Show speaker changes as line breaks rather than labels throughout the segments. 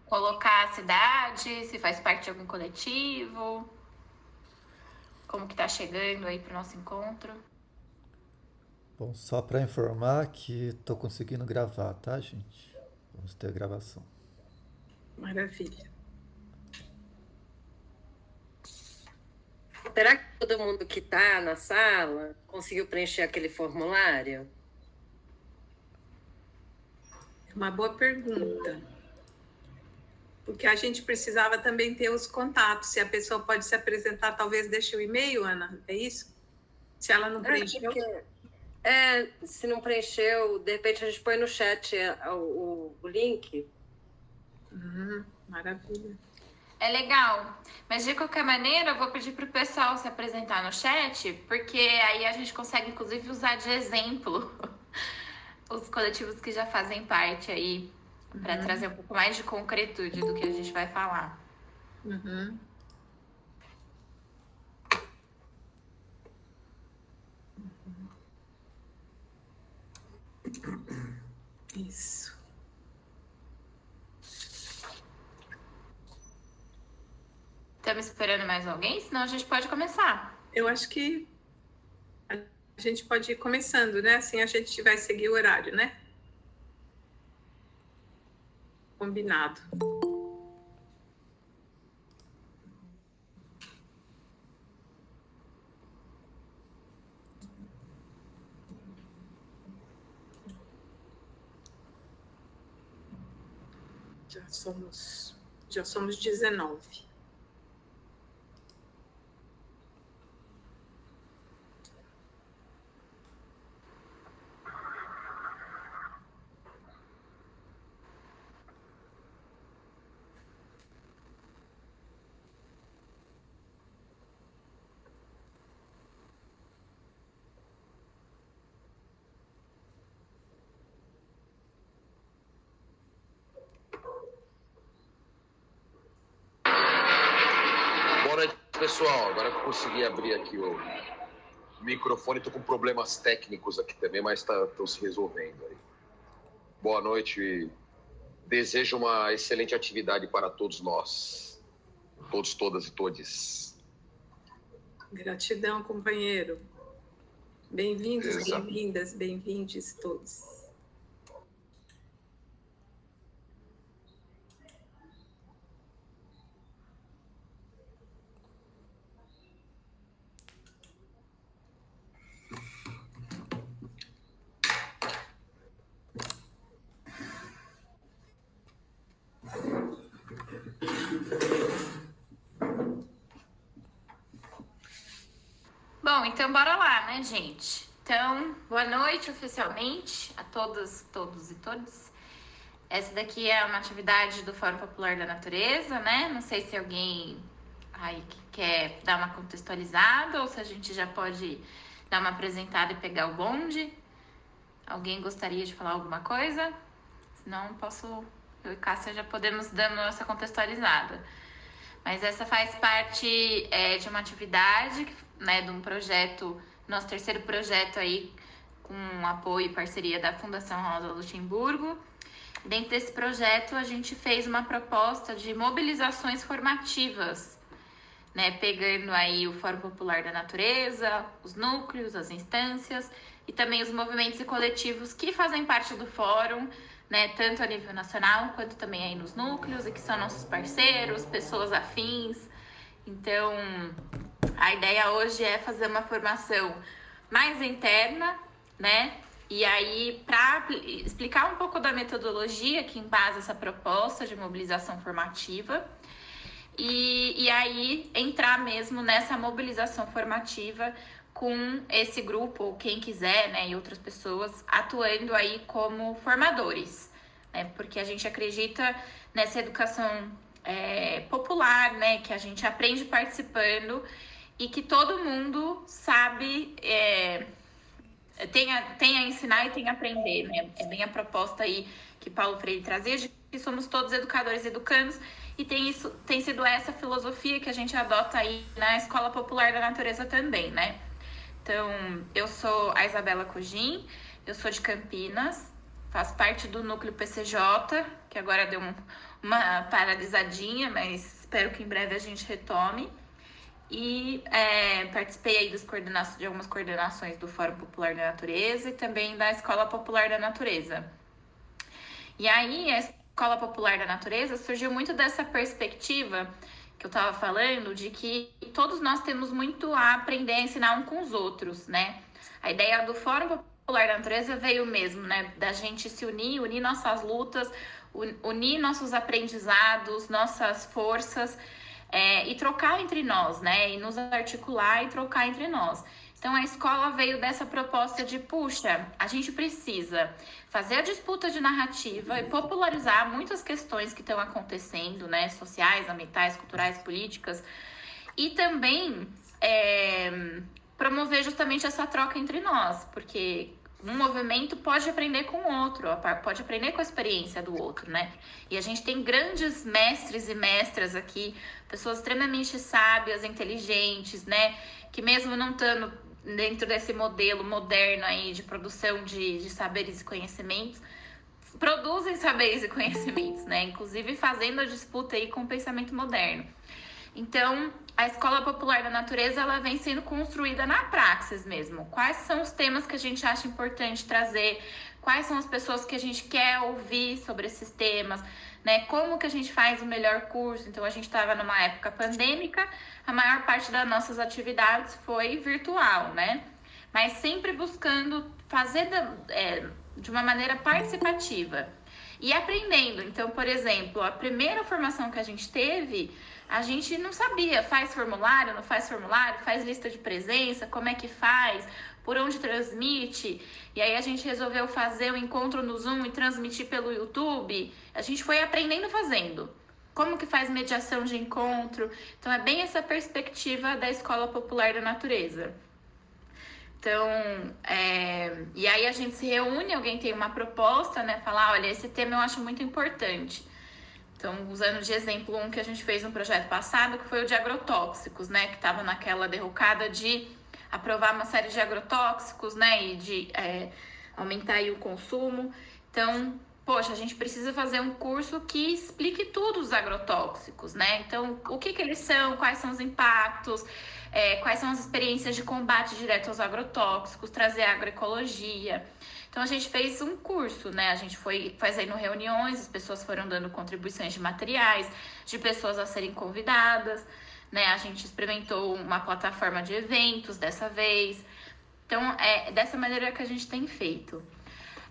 colocar a cidade, se faz parte de algum coletivo, como que tá chegando aí pro nosso encontro.
Bom, só para informar que tô conseguindo gravar, tá, gente? Vamos ter gravação.
Maravilha.
Será que todo mundo que está na sala conseguiu preencher aquele formulário?
É uma boa pergunta. Porque a gente precisava também ter os contatos. Se a pessoa pode se apresentar, talvez deixe o e-mail, Ana, é isso? Se ela não preencheu.
Se não preencheu, de repente a gente põe no chat o link.
Maravilha.
É legal, mas de qualquer maneira eu vou pedir pro pessoal se apresentar no chat, porque aí a gente consegue inclusive usar de exemplo os coletivos que já fazem parte aí, para trazer um pouco mais de concretude do que a gente vai falar.
Isso.
Estamos esperando mais alguém? Senão a gente pode começar.
Eu acho que a gente pode ir começando, né? Assim a gente vai seguir o horário, né? Combinado. Já somos 19.
Boa noite, pessoal. Agora que eu consegui abrir aqui o microfone, tô com problemas técnicos aqui também, mas estão se resolvendo aí. Boa noite e desejo uma excelente atividade para todos nós. Todos, todas e todes.
Gratidão, companheiro. Bem-vindos,
Exato.
bem-vindas, bem-vindes todos.
Bom, então bora lá, né, gente? Então, boa noite oficialmente a todas, todos e todas. Essa daqui é uma atividade do Fórum Popular da Natureza, né? Não sei se alguém aí que quer dar uma contextualizada ou se a gente já pode dar uma apresentada e pegar o bonde. Alguém gostaria de falar alguma coisa? Senão eu e Cássia já podemos dar nossa contextualizada. Mas essa faz parte de uma atividade, né, de um projeto, nosso terceiro projeto aí, com apoio e parceria da Fundação Rosa Luxemburgo. Dentro desse projeto, a gente fez uma proposta de mobilizações formativas, né, pegando aí o Fórum Popular da Natureza, os núcleos, as instâncias e também os movimentos e coletivos que fazem parte do fórum, né, tanto a nível nacional quanto também aí nos núcleos e que são nossos parceiros, pessoas afins. Então, a ideia hoje é fazer uma formação mais interna, né? E aí, para explicar um pouco da metodologia que embasa essa proposta de mobilização formativa, e aí entrar mesmo nessa mobilização formativa com esse grupo, ou quem quiser, né, e outras pessoas atuando aí como formadores, né, porque a gente acredita nessa educação popular, né, que a gente aprende participando e que todo mundo sabe, tem a ensinar e tem a aprender, né, é bem a proposta aí que Paulo Freire trazia, de que somos todos educadores e educandos, e tem sido essa filosofia que a gente adota aí na Escola Popular da Natureza também, né? Então, eu sou a Isabela Cugin, eu sou de Campinas, faço parte do núcleo PCJ, que agora deu uma paralisadinha, mas espero que em breve a gente retome. E participei aí de algumas coordenações do Fórum Popular da Natureza e também da Escola Popular da Natureza. E aí, a Escola Popular da Natureza surgiu muito dessa perspectiva que eu estava falando, de que todos nós temos muito a aprender a ensinar um com os outros, né? A ideia do Fórum Popular da Natureza veio mesmo, né? Da gente se unir nossas lutas, unir nossos aprendizados, nossas forças, e trocar entre nós, né? E nos articular e trocar entre nós. Então, a escola veio dessa proposta de, puxa, a gente precisa fazer a disputa de narrativa e popularizar muitas questões que estão acontecendo, né? Sociais, ambientais, culturais, políticas. E também promover justamente essa troca entre nós, porque um movimento pode aprender com o outro, pode aprender com a experiência do outro, né? E a gente tem grandes mestres e mestras aqui, pessoas extremamente sábias, inteligentes, né? Que mesmo não estando dentro desse modelo moderno aí de produção de saberes e conhecimentos, produzem saberes e conhecimentos, né? Inclusive fazendo a disputa aí com o pensamento moderno. Então, a Escola Popular da Natureza, ela vem sendo construída na praxis mesmo. Quais são os temas que a gente acha importante trazer? Quais são as pessoas que a gente quer ouvir sobre esses temas? Né? Como que a gente faz o melhor curso? Então, a gente estava numa época pandêmica, a maior parte das nossas atividades foi virtual, né? Mas sempre buscando fazer de uma maneira participativa e aprendendo. Então, por exemplo, a primeira formação que a gente teve, a gente não sabia, faz formulário, não faz formulário, faz lista de presença, como é que faz, por onde transmite. E aí a gente resolveu fazer o encontro no Zoom e transmitir pelo YouTube. A gente foi aprendendo fazendo. Como que faz mediação de encontro. Então é bem essa perspectiva da Escola Popular da Natureza. Então, e aí a gente se reúne, alguém tem uma proposta, né? Falar, olha, esse tema eu acho muito importante. Então, usando de exemplo um que a gente fez no projeto passado, que foi o de agrotóxicos, né? Que estava naquela derrocada de aprovar uma série de agrotóxicos, né? E de aumentar aí o consumo. Então, poxa, a gente precisa fazer um curso que explique tudo os agrotóxicos, né? Então, o que eles são, quais são os impactos, quais são as experiências de combate direto aos agrotóxicos, trazer a agroecologia. Então, a gente fez um curso, né? A gente foi fazendo reuniões, as pessoas foram dando contribuições de materiais, de pessoas a serem convidadas, né? A gente experimentou uma plataforma de eventos dessa vez. Então, é dessa maneira que a gente tem feito.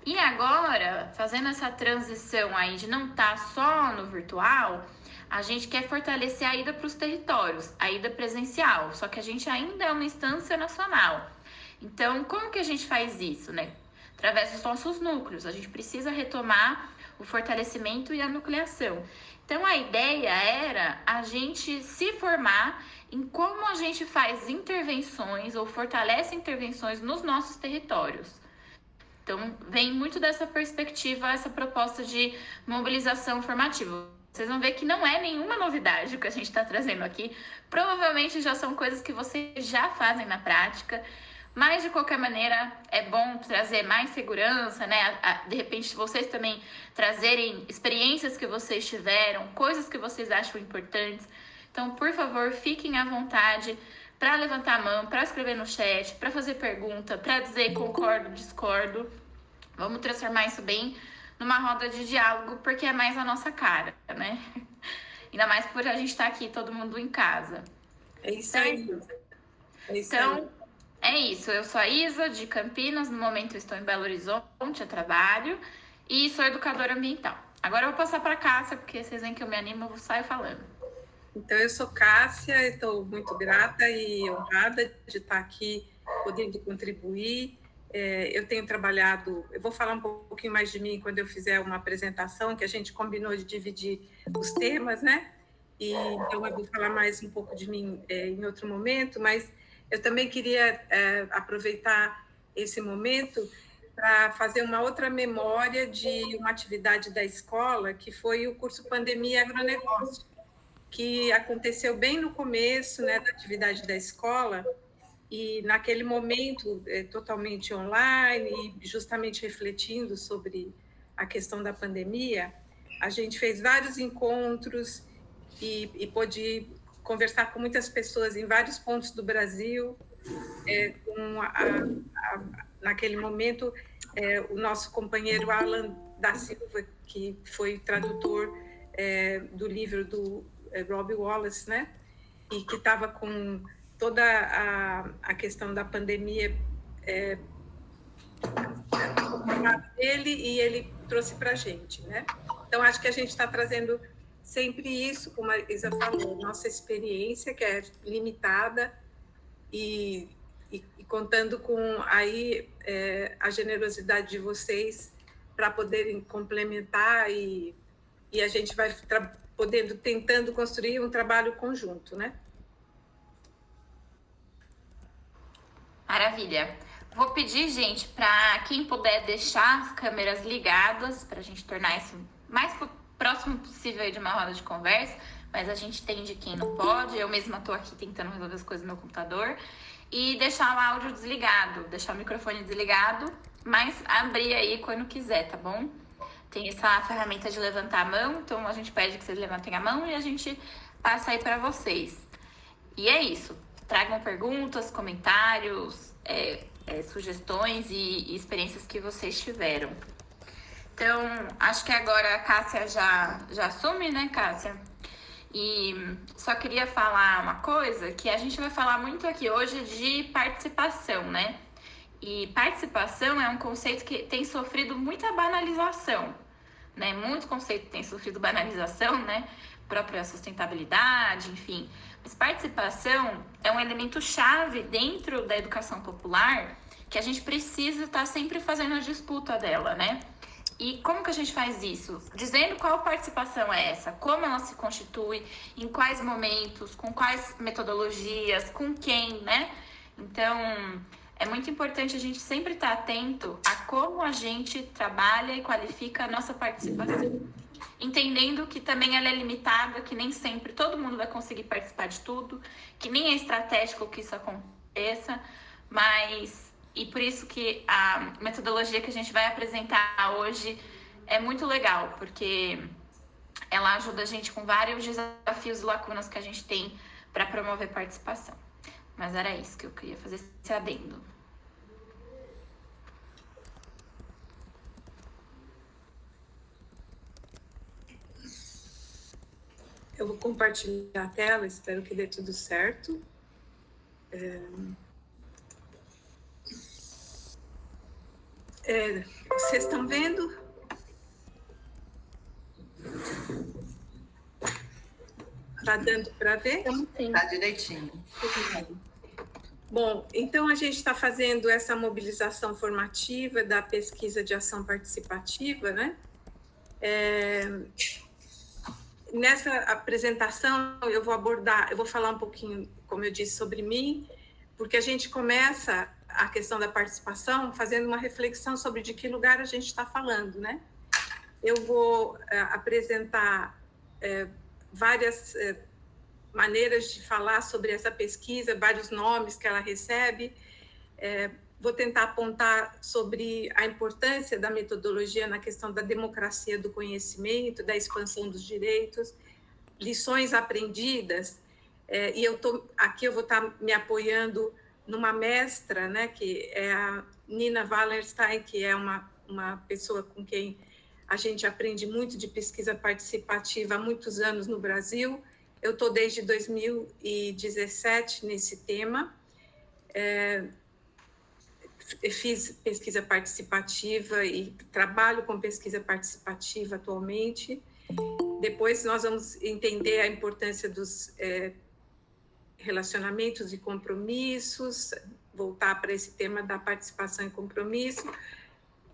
E agora, fazendo essa transição aí de não estar só no virtual, a gente quer fortalecer a ida para os territórios, a ida presencial, só que a gente ainda é uma instância nacional. Então, como que a gente faz isso, né? Através dos nossos núcleos. A gente precisa retomar o fortalecimento e a nucleação. Então, a ideia era a gente se formar em como a gente faz intervenções ou fortalece intervenções nos nossos territórios. Então, vem muito dessa perspectiva, essa proposta de mobilização formativa. Vocês vão ver que não é nenhuma novidade o que a gente está trazendo aqui. Provavelmente já são coisas que vocês já fazem na prática. Mas, de qualquer maneira, é bom trazer mais segurança, né? De repente, vocês também trazerem experiências que vocês tiveram, coisas que vocês acham importantes. Então, por favor, fiquem à vontade para levantar a mão, para escrever no chat, para fazer pergunta, para dizer concordo, discordo. Vamos transformar isso bem numa roda de diálogo, porque é mais a nossa cara, né? Ainda mais por a gente estar aqui, todo mundo em casa.
É isso aí.
Então, é isso. Eu sou a Isa, de Campinas. No momento eu estou em Belo Horizonte, a trabalho. E sou educadora ambiental. Agora eu vou passar para a Cássia, porque vocês veem que eu me animo, eu saio falando.
Então, eu sou Cássia, estou muito grata e honrada de estar aqui, podendo contribuir. Eu tenho trabalhado, eu vou falar um pouquinho mais de mim quando eu fizer uma apresentação, que a gente combinou de dividir os temas, né? E, então, eu vou falar mais um pouco de mim em outro momento, mas eu também queria aproveitar esse momento para fazer uma outra memória de uma atividade da escola, que foi o curso Pandemia e Agronegócio, que aconteceu bem no começo, né, da atividade da escola, e naquele momento totalmente online, e justamente refletindo sobre a questão da pandemia, a gente fez vários encontros e pôde conversar com muitas pessoas em vários pontos do Brasil. Naquele momento, o nosso companheiro Alan da Silva, que foi tradutor do livro do Robbie Wallace, né? E que estava com toda a questão da pandemia dele, e ele trouxe para a gente, né? Então, acho que a gente está trazendo sempre isso, como a Isa falou, nossa experiência, que é limitada, e contando com aí a generosidade de vocês para poderem complementar, e a gente vai tentando construir um trabalho conjunto, né?
Maravilha. Vou pedir, gente, para quem puder deixar as câmeras ligadas, para a gente tornar isso mais próximo possível de uma roda de conversa, mas a gente entende quem não pode. Eu mesma estou aqui tentando resolver as coisas no meu computador. E deixar o áudio desligado, deixar o microfone desligado, mas abrir aí quando quiser, tá bom? Tem essa ferramenta de levantar a mão, então a gente pede que vocês levantem a mão e a gente passa aí para vocês. E é isso. Tragam perguntas, comentários, sugestões e experiências que vocês tiveram. Então, acho que agora a Cássia já assume, né, Cássia? E só queria falar uma coisa, que a gente vai falar muito aqui hoje de participação, né? E participação é um conceito que tem sofrido muita banalização, né? Muito conceito tem sofrido banalização, né? Própria sustentabilidade, enfim. Mas participação é um elemento chave dentro da educação popular que a gente precisa estar sempre fazendo a disputa dela, né? E como que a gente faz isso? Dizendo qual participação é essa, como ela se constitui, em quais momentos, com quais metodologias, com quem, né? Então, é muito importante a gente sempre estar atento a como a gente trabalha e qualifica a nossa participação. Entendendo que também ela é limitada, que nem sempre todo mundo vai conseguir participar de tudo, que nem é estratégico que isso aconteça, mas... E por isso que a metodologia que a gente vai apresentar hoje é muito legal, porque ela ajuda a gente com vários desafios e lacunas que a gente tem para promover participação. Mas era isso que eu queria fazer, esse adendo.
Eu vou compartilhar a tela, espero que dê tudo certo. Vocês estão vendo? Está dando para ver?
Está direitinho.
Bom, então a gente está fazendo essa mobilização formativa da pesquisa de ação participativa, né? Nessa apresentação eu vou falar um pouquinho, como eu disse, sobre mim, porque a gente começa a questão da participação fazendo uma reflexão sobre de que lugar a gente está falando, né? Eu vou apresentar várias maneiras de falar sobre essa pesquisa, vários nomes que ela recebe. Vou tentar apontar sobre a importância da metodologia na questão da democracia do conhecimento, da expansão dos direitos, lições aprendidas. E aqui eu vou estar me apoiando numa mestra, né, que é a Nina Wallerstein, que é uma pessoa com quem a gente aprende muito de pesquisa participativa há muitos anos no Brasil. Eu estou desde 2017 nesse tema. Fiz pesquisa participativa e trabalho com pesquisa participativa atualmente. Depois nós vamos entender a importância dos relacionamentos e compromissos, voltar para esse tema da participação e compromisso,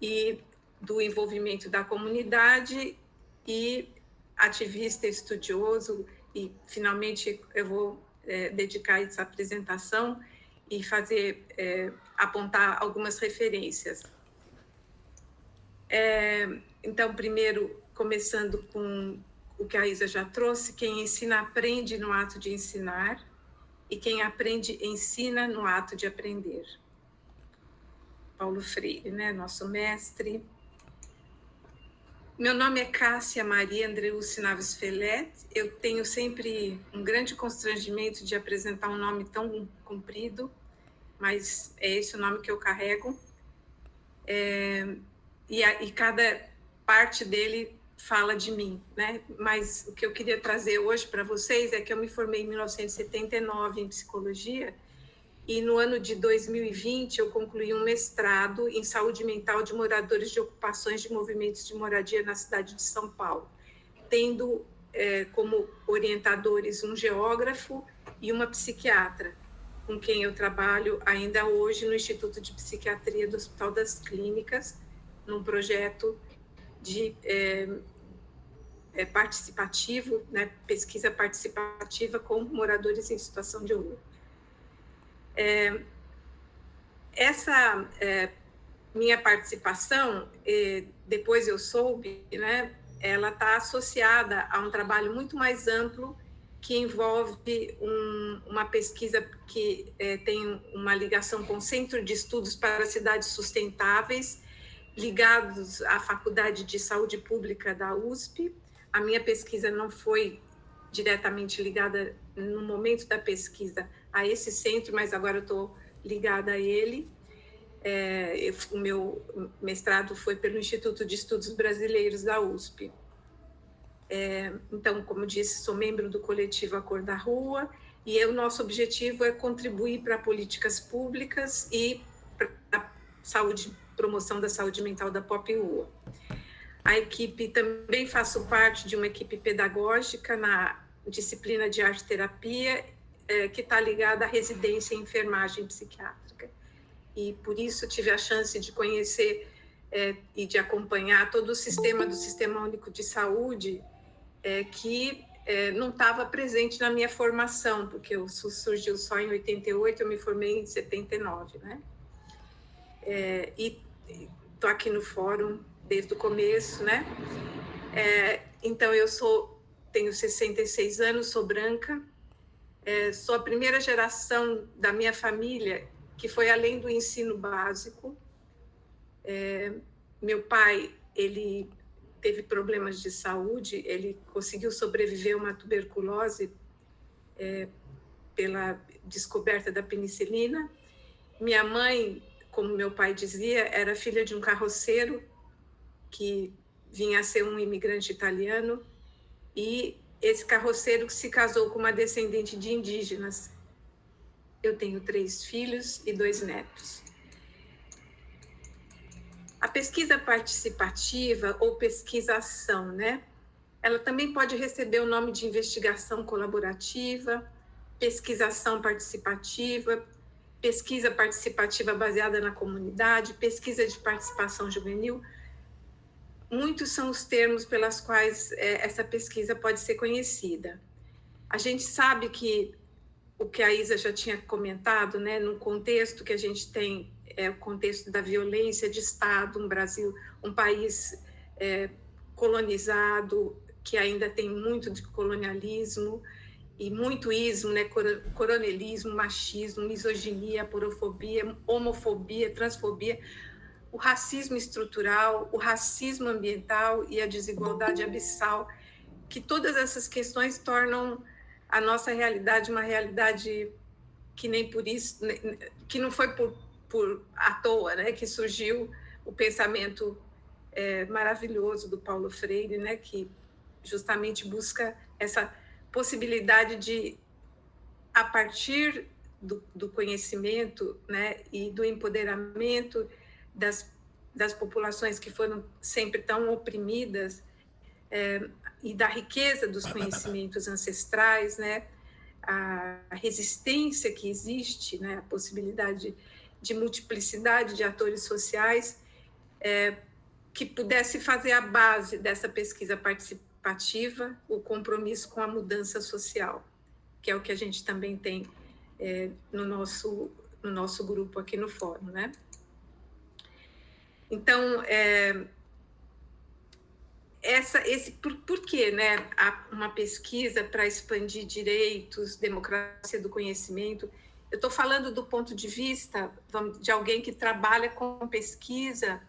e do envolvimento da comunidade e ativista, estudioso, e finalmente eu vou dedicar essa apresentação e fazer, apontar algumas referências. Então, primeiro, começando com o que a Isa já trouxe, quem ensina aprende no ato de ensinar, e quem aprende ensina no ato de aprender. Paulo Freire, né, nosso mestre. Meu nome é Cássia Maria Andreucci Naves Felet. Eu tenho sempre um grande constrangimento de apresentar um nome tão comprido, mas é esse o nome que eu carrego. E cada parte dele fala de mim, né? Mas o que eu queria trazer hoje para vocês é que eu me formei em 1979 em psicologia e no ano de 2020 eu concluí um mestrado em saúde mental de moradores de ocupações de movimentos de moradia na cidade de São Paulo, tendo como orientadores um geógrafo e uma psiquiatra, com quem eu trabalho ainda hoje no Instituto de Psiquiatria do Hospital das Clínicas, num projeto de participativo, né, pesquisa participativa com moradores em situação de rua. Essa minha participação, depois eu soube, né, ela está associada a um trabalho muito mais amplo que envolve uma pesquisa que tem uma ligação com o Centro de Estudos para Cidades Sustentáveis, ligados à Faculdade de Saúde Pública da USP. A minha pesquisa não foi diretamente ligada, no momento da pesquisa, a esse centro, mas agora eu estou ligada a ele. O meu mestrado foi pelo Instituto de Estudos Brasileiros da USP. Então, como disse, sou membro do coletivo A Cor da Rua, e o nosso objetivo é contribuir para políticas públicas e para a promoção da saúde mental da Pop Rua. A equipe, também faço parte de uma equipe pedagógica na disciplina de arte-terapia, que está ligada à residência em enfermagem psiquiátrica. E por isso tive a chance de conhecer e de acompanhar todo o sistema do Sistema Único de Saúde, que não estava presente na minha formação, porque surgiu só em 88, eu me formei em 79, né? E estou aqui no fórum desde o começo, né? Então, tenho 66 anos, sou branca, sou a primeira geração da minha família que foi além do ensino básico. Meu pai, ele teve problemas de saúde, ele conseguiu sobreviver a uma tuberculose pela descoberta da penicilina. Minha mãe, como meu pai dizia, era filha de um carroceiro que vinha a ser um imigrante italiano, e esse carroceiro se casou com uma descendente de indígenas. Eu tenho 3 filhos e 2 netos. A pesquisa participativa ou pesquisa-ação, né? Ela também pode receber o nome de investigação colaborativa, pesquisação participativa, pesquisa participativa baseada na comunidade, pesquisa de participação juvenil. Muitos são os termos pelos quais essa pesquisa pode ser conhecida. A gente sabe que o que a Isa já tinha comentado, né, no contexto que a gente tem, o contexto da violência de Estado, um Brasil, um país colonizado, que ainda tem muito de colonialismo e muito ismo, né, coronelismo, machismo, misoginia, porofobia, homofobia, transfobia, o racismo estrutural, o racismo ambiental e a desigualdade abissal, que todas essas questões tornam a nossa realidade uma realidade que nem por isso, que não foi por à toa, né, que surgiu o pensamento maravilhoso do Paulo Freire, né, que justamente busca essa possibilidade de, a partir do conhecimento, né, e do empoderamento das populações que foram sempre tão oprimidas, e da riqueza dos conhecimentos ancestrais, né, a resistência que existe, né, a possibilidade de multiplicidade de atores sociais, que pudesse fazer a base dessa pesquisa participativa, o compromisso com a mudança social, que é o que a gente também tem no nosso grupo aqui no fórum, né? Então, por que, né, uma pesquisa para expandir direitos, democracia do conhecimento? Eu estou falando do ponto de vista de alguém que trabalha com pesquisa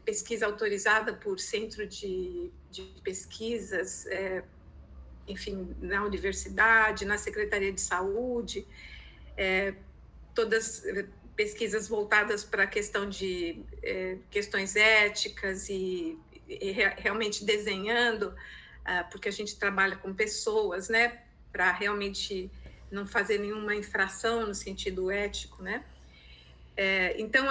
pesquisa autorizada por centro de pesquisas, enfim, na universidade, na Secretaria de Saúde, todas pesquisas voltadas para a questão de questões éticas e realmente desenhando, porque a gente trabalha com pessoas, né, para realmente não fazer nenhuma infração no sentido ético, né? Então,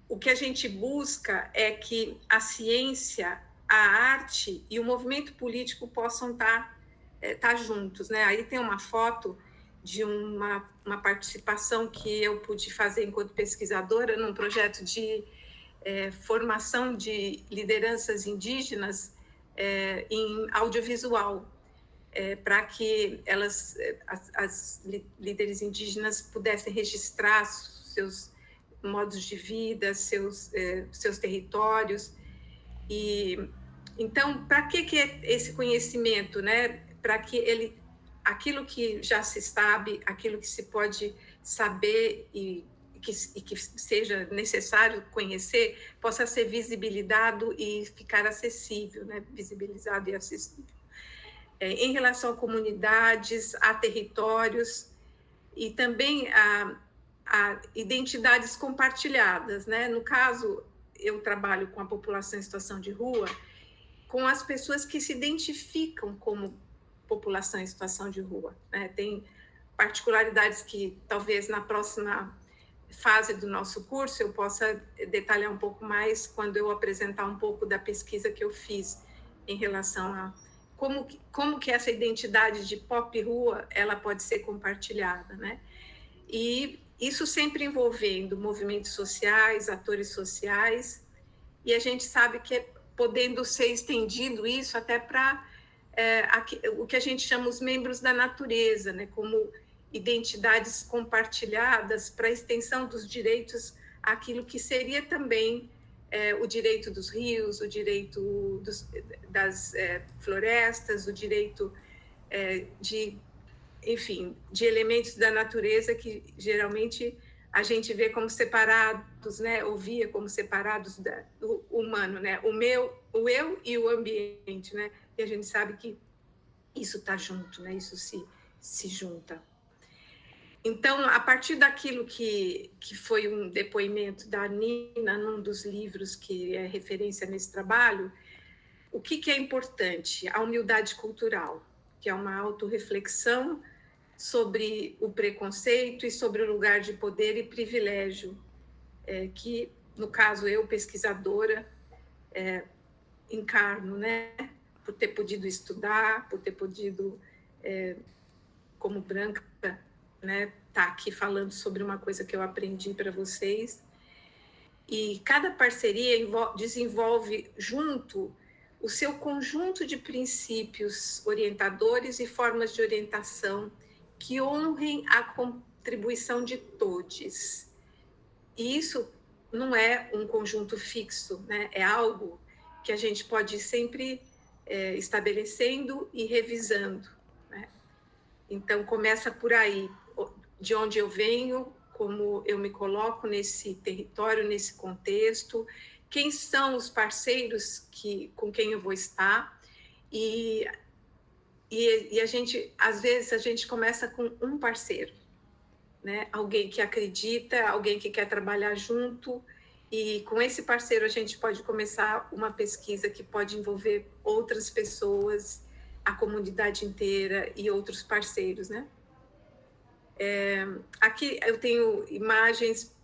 o que a gente busca é que a ciência, a arte e o movimento político possam estar juntos, né? Aí tem uma foto de uma participação que eu pude fazer enquanto pesquisadora num projeto de formação de lideranças indígenas em audiovisual, para que as líderes indígenas pudessem registrar seus modos de vida, seus territórios. E então, para que esse conhecimento, né? Para que aquilo que já se sabe, aquilo que se pode saber e que seja necessário conhecer, possa ser visibilizado e ficar acessível, né? Visibilizado e acessível. Em relação a comunidades, a territórios e também a identidades compartilhadas, né? No caso, eu trabalho com a população em situação de rua, com as pessoas que se identificam como população em situação de rua, né? Tem particularidades que talvez na próxima fase do nosso curso eu possa detalhar um pouco mais quando eu apresentar um pouco da pesquisa que eu fiz em relação a como que essa identidade de pop rua ela pode ser compartilhada, né? E isso sempre envolvendo movimentos sociais, atores sociais, e a gente sabe que podendo ser estendido isso até para o que a gente chama os membros da natureza, né? Como identidades compartilhadas para a extensão dos direitos àquilo que seria também o direito dos rios, o direito das florestas, o direito enfim, de elementos da natureza que geralmente a gente vê como separados, né? Ou via como separados do humano, né? O eu e o ambiente, né? E a gente sabe que isso está junto, né? Isso se junta. Então, a partir daquilo que foi um depoimento da Nina num dos livros que é referência nesse trabalho, o que é importante? A humildade cultural, que é uma autorreflexão sobre o preconceito e sobre o lugar de poder e privilégio, que, no caso, eu, pesquisadora, encarno, né? Por ter podido estudar, por ter podido, como branca, né, tá aqui falando sobre uma coisa que eu aprendi para vocês. E cada parceria desenvolve junto o seu conjunto de princípios orientadores e formas de orientação que honrem a contribuição de todos. E isso não é um conjunto fixo, né? É algo que a gente pode ir sempre estabelecendo e revisando, né? Então, começa por aí, de onde eu venho, como eu me coloco nesse território, nesse contexto, quem são os parceiros com quem eu vou estar, e a gente, às vezes, a gente começa com um parceiro, né? Alguém que acredita, alguém que quer trabalhar junto, e com esse parceiro a gente pode começar uma pesquisa que pode envolver outras pessoas, a comunidade inteira e outros parceiros, né? Aqui eu tenho imagens,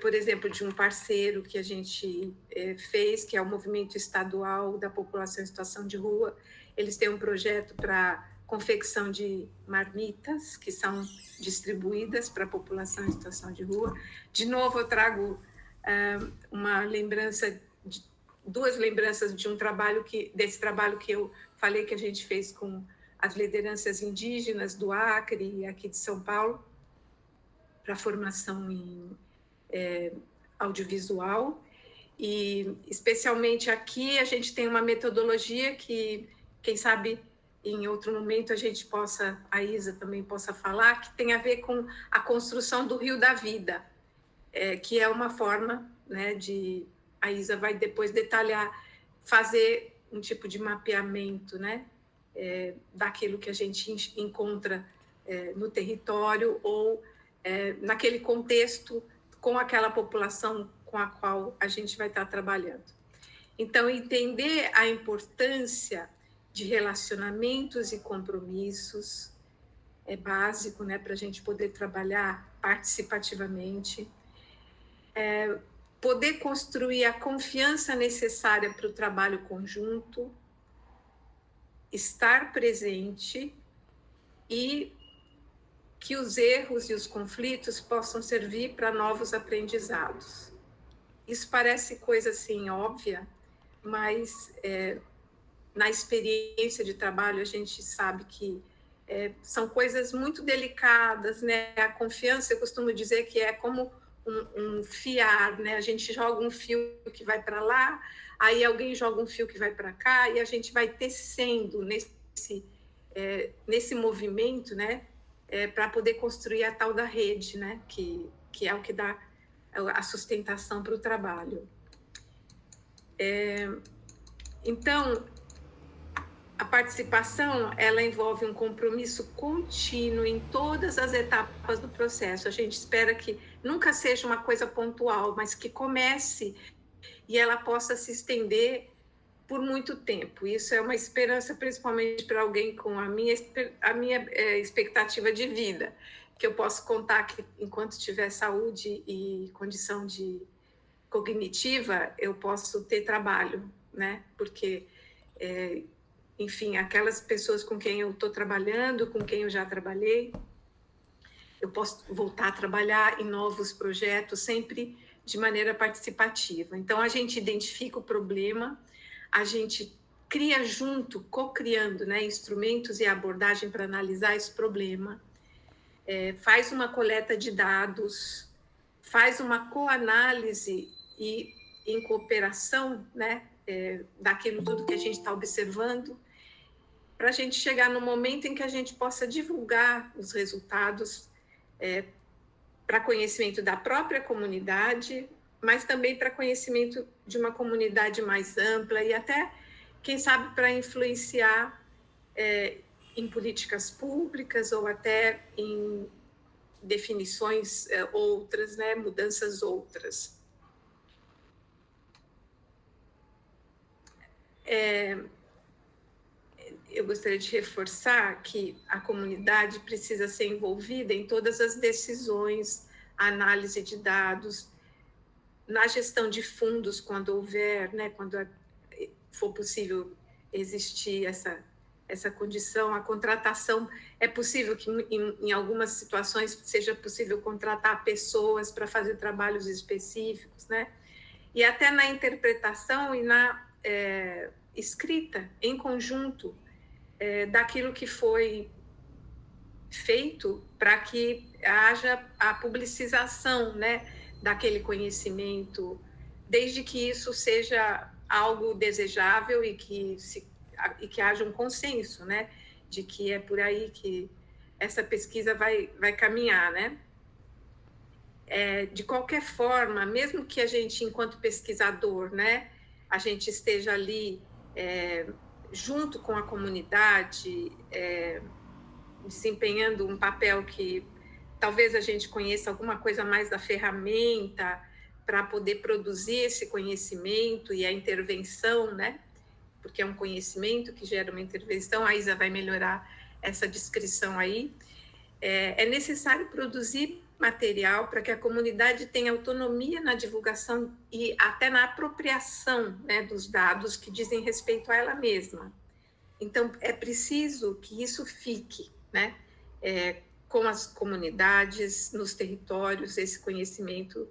por exemplo, de um parceiro que a gente fez, que é o Movimento Estadual da População em Situação de Rua. Eles têm um projeto para confecção de marmitas, que são distribuídas para a população em situação de rua. De novo, eu trago duas lembranças de desse trabalho que eu falei que a gente fez com as lideranças indígenas do Acre e aqui de São Paulo, para formação em audiovisual. E, especialmente aqui, a gente tem uma metodologia que, quem sabe, em outro momento a Isa também possa falar, que tem a ver com a construção do Rio da Vida, que é uma forma, né, de a Isa vai depois detalhar, fazer um tipo de mapeamento, né, daquilo que a gente encontra no território ou naquele contexto com aquela população com a qual a gente vai estar trabalhando. Então, entender a importância de relacionamentos e compromissos é básico, né, para a gente poder trabalhar participativamente, poder construir a confiança necessária para o trabalho conjunto, estar presente e que os erros e os conflitos possam servir para novos aprendizados. Isso parece coisa assim óbvia, mas na experiência de trabalho a gente sabe que são coisas muito delicadas, né? A confiança, eu costumo dizer que é como um fiar, né? A gente joga um fio que vai para lá, aí alguém joga um fio que vai para cá, e a gente vai tecendo nesse movimento, né? Para poder construir a tal da rede, né? Que é o que dá a sustentação para o trabalho. Então, a participação, ela envolve um compromisso contínuo em todas as etapas do processo. A gente espera que nunca seja uma coisa pontual, mas que comece e ela possa se estender por muito tempo. Isso é uma esperança, principalmente para alguém com a minha expectativa de vida, que eu posso contar que enquanto tiver saúde e condição cognitiva, eu posso ter trabalho, né? Porque enfim, aquelas pessoas com quem eu estou trabalhando, com quem eu já trabalhei, eu posso voltar a trabalhar em novos projetos, sempre de maneira participativa. Então, a gente identifica o problema, a gente cria junto, co-criando, né, instrumentos e abordagem para analisar esse problema, faz uma coleta de dados, faz uma coanálise e em cooperação, né, daquilo tudo que a gente está observando, para a gente chegar no momento em que a gente possa divulgar os resultados para conhecimento da própria comunidade, mas também para conhecimento de uma comunidade mais ampla e até, quem sabe, para influenciar em políticas públicas ou até em definições outras, né, mudanças outras. Eu gostaria de reforçar que a comunidade precisa ser envolvida em todas as decisões, análise de dados, na gestão de fundos, quando houver, né, quando for possível existir essa condição, a contratação, é possível que em algumas situações seja possível contratar pessoas para fazer trabalhos específicos, né? E até na interpretação e na escrita em conjunto daquilo que foi feito para que haja a publicização, né, daquele conhecimento, desde que isso seja algo desejável e que haja um consenso, né, de que é por aí que essa pesquisa vai caminhar, né? De qualquer forma, mesmo que a gente, enquanto pesquisador, né, a gente esteja ali junto com a comunidade, desempenhando um papel que talvez a gente conheça alguma coisa mais da ferramenta para poder produzir esse conhecimento e a intervenção, né? Porque é um conhecimento que gera uma intervenção, a Isa vai melhorar essa descrição aí. É necessário produzir material para que a comunidade tenha autonomia na divulgação e até na apropriação, né, dos dados que dizem respeito a ela mesma. Então, é preciso que isso fique, né, com as comunidades, nos territórios, esse conhecimento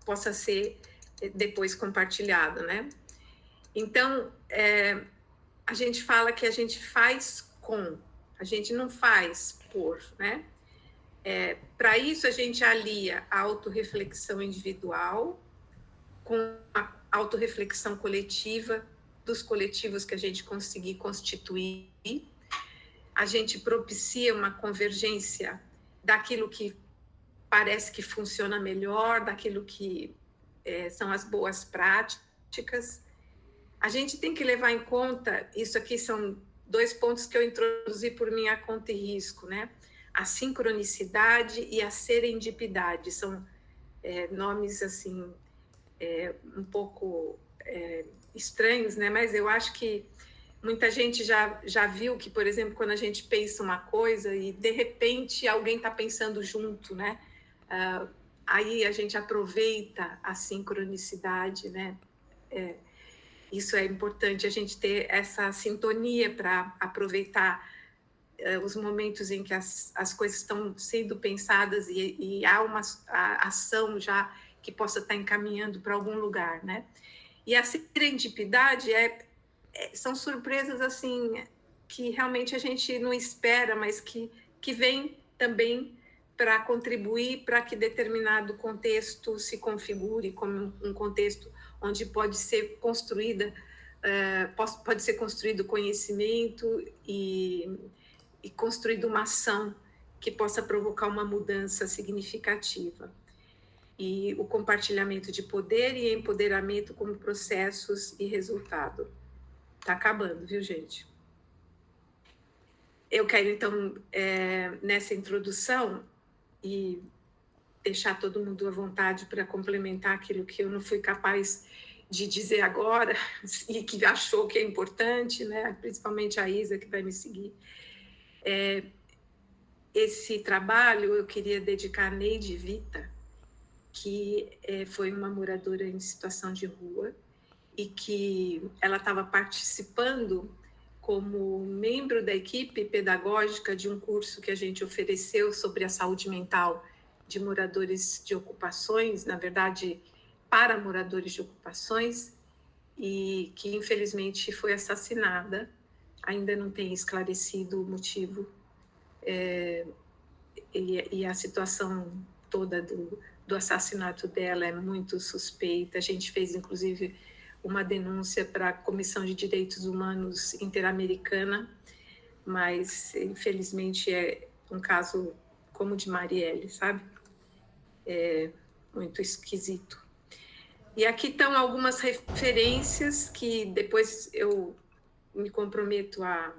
possa ser depois compartilhado, né? Então, a gente fala que a gente faz com, a gente não faz por, né? Para isso, a gente alia a autorreflexão individual com a autorreflexão coletiva, dos coletivos que a gente conseguir constituir. A gente propicia uma convergência daquilo que parece que funciona melhor, daquilo que são as boas práticas. A gente tem que levar em conta, isso aqui são 2 pontos que eu introduzi por minha conta e risco, né? A sincronicidade e a serendipidade, são nomes, assim, um pouco estranhos, né? Mas eu acho que muita gente já viu que, por exemplo, quando a gente pensa uma coisa e, de repente, alguém está pensando junto, né? Aí a gente aproveita a sincronicidade, né? Isso é importante, a gente ter essa sintonia para aproveitar os momentos em que as coisas estão sendo pensadas e há uma ação já que possa estar encaminhando para algum lugar, né? E a serendipidade são surpresas, assim, que realmente a gente não espera, mas que vem também para contribuir para que determinado contexto se configure como um contexto onde pode ser construído conhecimento e construído uma ação que possa provocar uma mudança significativa. E o compartilhamento de poder e empoderamento como processos e resultado. Está acabando, viu, gente? Eu quero, então, nessa introdução, e deixar todo mundo à vontade para complementar aquilo que eu não fui capaz de dizer agora e que achou que é importante, né? Principalmente a Isa, que vai me seguir. Esse trabalho eu queria dedicar a Neide Vita, que foi uma moradora em situação de rua e que ela estava participando como membro da equipe pedagógica de um curso que a gente ofereceu sobre a saúde mental de moradores de ocupações, na verdade, para moradores de ocupações, e que infelizmente foi assassinada. Ainda não tem esclarecido o motivo e a situação toda do assassinato dela é muito suspeita. A gente fez, inclusive, uma denúncia para a Comissão de Direitos Humanos Interamericana, mas, infelizmente, é um caso como o de Marielle, sabe? Muito esquisito. E aqui estão algumas referências que depois eu me comprometo a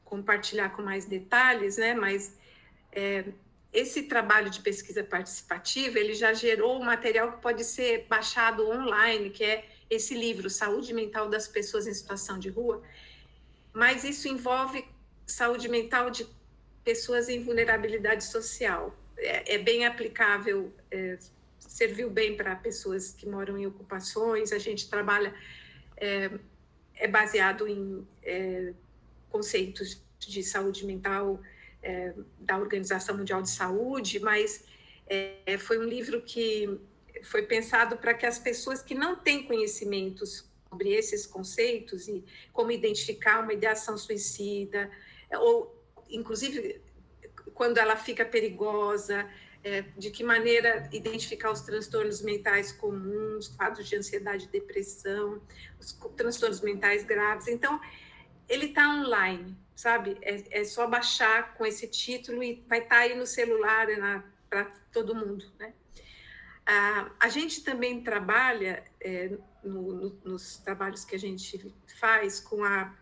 compartilhar com mais detalhes, né? Mas esse trabalho de pesquisa participativa, ele já gerou um material que pode ser baixado online, que é esse livro, Saúde Mental das Pessoas em Situação de Rua, mas isso envolve saúde mental de pessoas em vulnerabilidade social. É bem aplicável, serviu bem para pessoas que moram em ocupações, a gente trabalha, baseado em conceitos de saúde mental da Organização Mundial de Saúde, mas foi um livro que foi pensado para que as pessoas que não têm conhecimento sobre esses conceitos e como identificar uma ideação suicida, ou, inclusive, quando ela fica perigosa, de que maneira identificar os transtornos mentais comuns, quadros de ansiedade e depressão, os transtornos mentais graves. Então, ele está online, sabe? É só baixar com esse título e vai estar aí no celular para todo mundo, né? A gente também trabalha, nos trabalhos que a gente faz, com a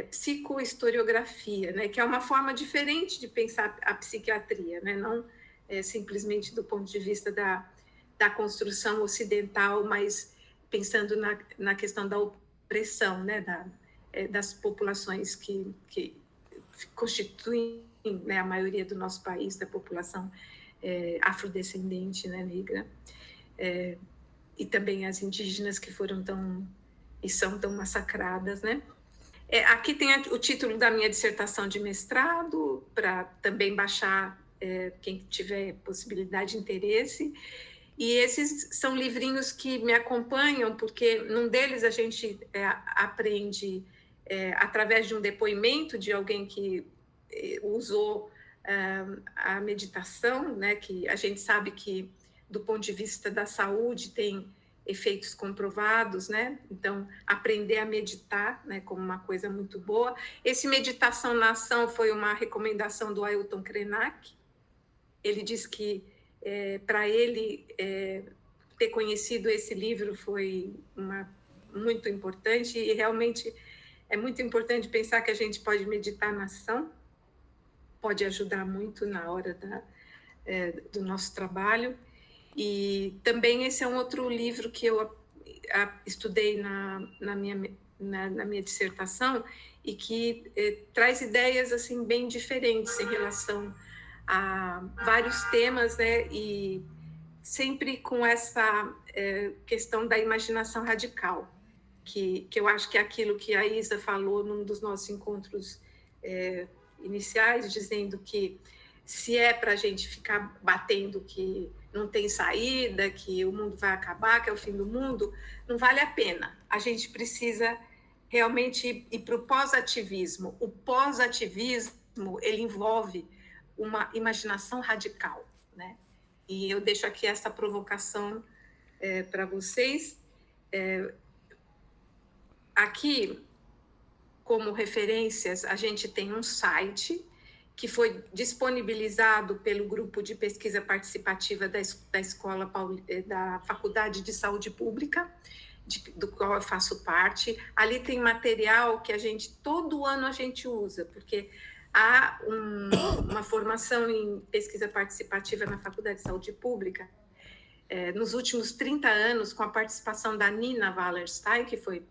psicohistoriografia, né? Que é uma forma diferente de pensar a psiquiatria, né? Não simplesmente do ponto de vista da construção ocidental, mas pensando na questão da opressão, né? Das populações que constituem, né, a maioria do nosso país, da população afrodescendente, né, negra, e também as indígenas que foram são tão massacradas, né? Aqui tem o título da minha dissertação de mestrado, para também baixar quem tiver possibilidade e interesse. E esses são livrinhos que me acompanham, porque num deles a gente aprende, através de um depoimento de alguém que usou a meditação, né, que a gente sabe que, do ponto de vista da saúde, tem efeitos comprovados, né? Então, aprender a meditar, né, como uma coisa muito boa. Esse Meditação na Ação foi uma recomendação do Ailton Krenak. Ele diz que, para ele, ter conhecido esse livro foi muito importante, e realmente é muito importante pensar que a gente pode meditar na ação, pode ajudar muito na hora do nosso trabalho. E também esse é um outro livro que eu estudei na minha dissertação, e que traz ideias assim bem diferentes em relação a vários temas, né? E sempre com essa questão da imaginação radical, que eu acho que é aquilo que a Isa falou num dos nossos encontros iniciais, dizendo que se é para a gente ficar batendo que não tem saída, que o mundo vai acabar, que é o fim do mundo, não vale a pena. A gente precisa realmente ir para o pós-ativismo. O pós-ativismo, ele envolve uma imaginação radical, né? E eu deixo aqui essa provocação para vocês. Aqui, como referências, a gente tem um site que foi disponibilizado pelo grupo de pesquisa participativa da escola da Faculdade de Saúde Pública, do qual eu faço parte. Ali tem material que todo ano a gente usa, porque há uma formação em pesquisa participativa na Faculdade de Saúde Pública nos últimos 30 anos, com a participação da Nina Wallerstein, que foi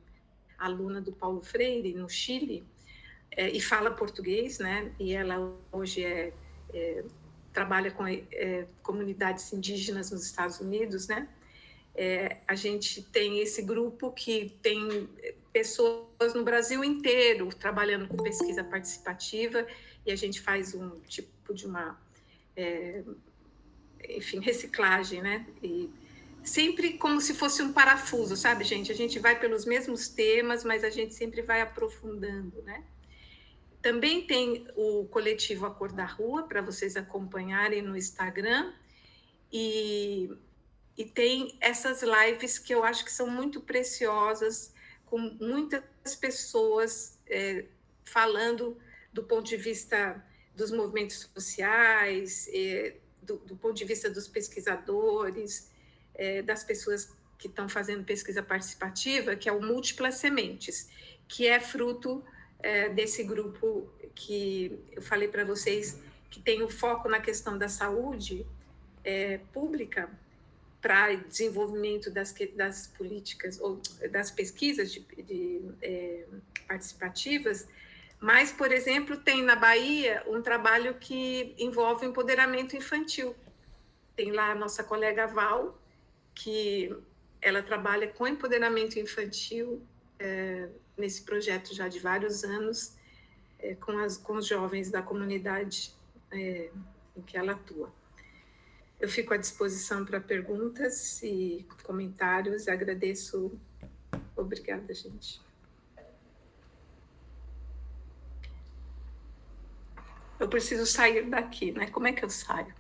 aluna do Paulo Freire no Chile, e fala português, né? E ela hoje trabalha com comunidades indígenas nos Estados Unidos, né? A gente tem esse grupo que tem pessoas no Brasil inteiro trabalhando com pesquisa participativa, e a gente faz um tipo de reciclagem, né? E sempre como se fosse um parafuso, sabe, gente? A gente vai pelos mesmos temas, mas a gente sempre vai aprofundando, né? Também tem o coletivo A Cor da Rua, para vocês acompanharem no Instagram, e tem essas lives que eu acho que são muito preciosas, com muitas pessoas falando do ponto de vista dos movimentos sociais, do ponto de vista dos pesquisadores, das pessoas que estão fazendo pesquisa participativa, que é o Múltiplas Sementes, que é fruto desse grupo que eu falei para vocês, que tem o foco na questão da saúde pública, para desenvolvimento das políticas ou das pesquisas participativas. Mas, por exemplo, tem na Bahia um trabalho que envolve empoderamento infantil. Tem lá a nossa colega Val, que ela trabalha com empoderamento infantil nesse projeto já de vários anos, com os jovens da comunidade em que ela atua. Eu fico à disposição para perguntas e comentários. Agradeço. Obrigada, gente. Eu preciso sair daqui, né? Como é que eu saio?